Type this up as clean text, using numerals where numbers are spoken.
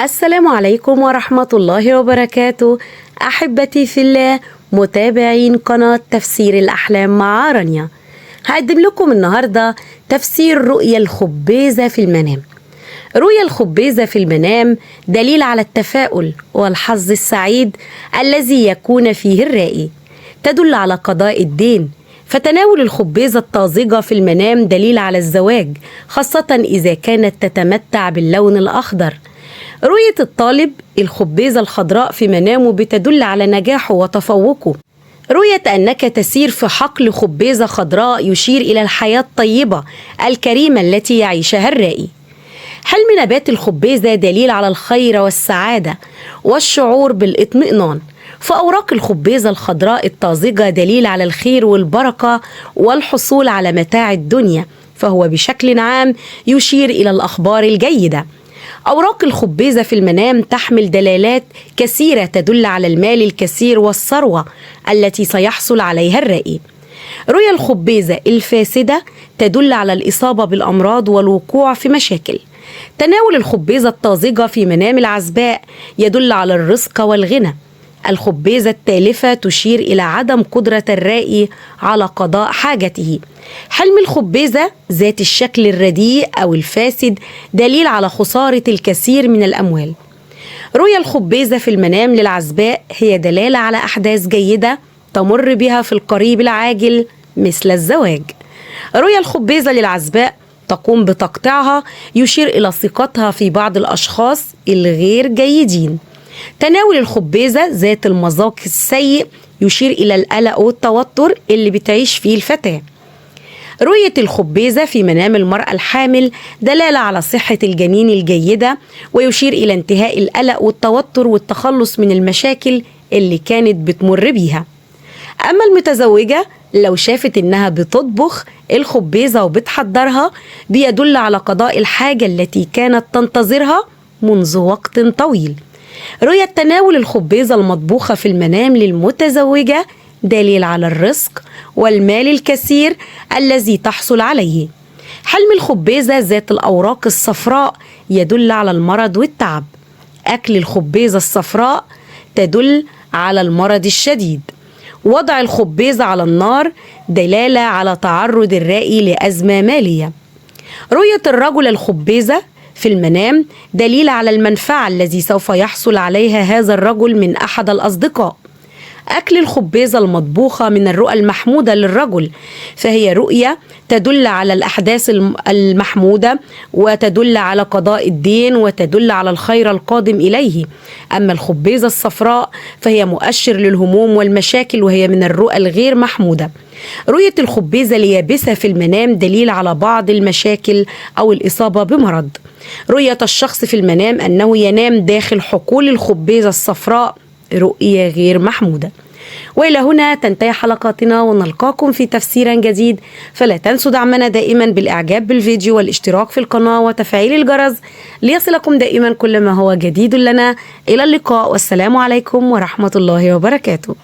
السلام عليكم ورحمة الله وبركاته. أحبتي في الله متابعين قناة تفسير الأحلام مع رانيا، هقدم لكم النهاردة تفسير رؤيا الخبيزة في المنام. رؤيا الخبيزة في المنام دليل على التفاؤل والحظ السعيد الذي يكون فيه الرائي، تدل على قضاء الدين، فتناول الخبيزة الطازجة في المنام دليل على الزواج، خاصة إذا كانت تتمتع باللون الأخضر. رؤية الطالب الخبيزة الخضراء في منامه بتدل على نجاحه وتفوقه. رؤية أنك تسير في حقل خبيزة خضراء يشير إلى الحياة الطيبة الكريمة التي يعيشها الرائي. حلم نبات الخبيزة دليل على الخير والسعادة والشعور بالاطمئنان، فأوراق الخبيزة الخضراء الطازجة دليل على الخير والبركة والحصول على متاع الدنيا، فهو بشكل عام يشير إلى الأخبار الجيدة. أوراق الخبيزة في المنام تحمل دلالات كثيرة تدل على المال الكثير والثروة التي سيحصل عليها الرائي. رؤيا الخبيزة الفاسدة تدل على الإصابة بالأمراض والوقوع في مشاكل. تناول الخبيزة الطازجة في منام العزباء يدل على الرزق والغنى. الخبيزة التالفة تشير إلى عدم قدرة الرائي على قضاء حاجته. حلم الخبيزة ذات الشكل الرديء أو الفاسد دليل على خسارة الكثير من الأموال. رؤيا الخبيزة في المنام للعزباء هي دلالة على أحداث جيدة تمر بها في القريب العاجل مثل الزواج. رؤيا الخبيزة للعزباء تقوم بتقطيعها يشير إلى ثقتها في بعض الأشخاص الغير جيدين. تناول الخبيزة ذات المذاق السيء يشير إلى القلق والتوتر اللي بتعيش فيه الفتاة. رؤية الخبيزة في منام المرأة الحامل دلالة على صحة الجنين الجيدة، ويشير إلى انتهاء القلق والتوتر والتخلص من المشاكل اللي كانت بتمر بيها. أما المتزوجة لو شافت إنها بتطبخ الخبيزة وبتحضرها بيدل على قضاء الحاجة التي كانت تنتظرها منذ وقت طويل. رؤية تناول الخبيزة المطبوخة في المنام للمتزوجة دليل على الرزق والمال الكثير الذي تحصل عليه. حلم الخبيزة ذات الأوراق الصفراء يدل على المرض والتعب. أكل الخبيزة الصفراء تدل على المرض الشديد. وضع الخبيزة على النار دلالة على تعرض الرائي لأزمة مالية. رؤية الرجل الخبيزة في المنام دليل على المنفعة الذي سوف يحصل عليها هذا الرجل من أحد الأصدقاء. أكل الخبيزة المطبوخة من الرؤى المحمودة للرجل، فهي رؤية تدل على الأحداث المحمودة وتدل على قضاء الدين وتدل على الخير القادم إليه. أما الخبيزة الصفراء فهي مؤشر للهموم والمشاكل وهي من الرؤى الغير محمودة. رؤية الخبيزة اليابسة في المنام دليل على بعض المشاكل أو الإصابة بمرض. رؤية الشخص في المنام أنه ينام داخل حقول الخبيزة الصفراء رؤية غير محمودة. وإلى هنا تنتهي حلقاتنا، ونلقاكم في تفسير جديد. فلا تنسوا دعمنا دائما بالإعجاب بالفيديو والاشتراك في القناة وتفعيل الجرس ليصلكم دائما كل ما هو جديد لنا. إلى اللقاء، والسلام عليكم ورحمة الله وبركاته.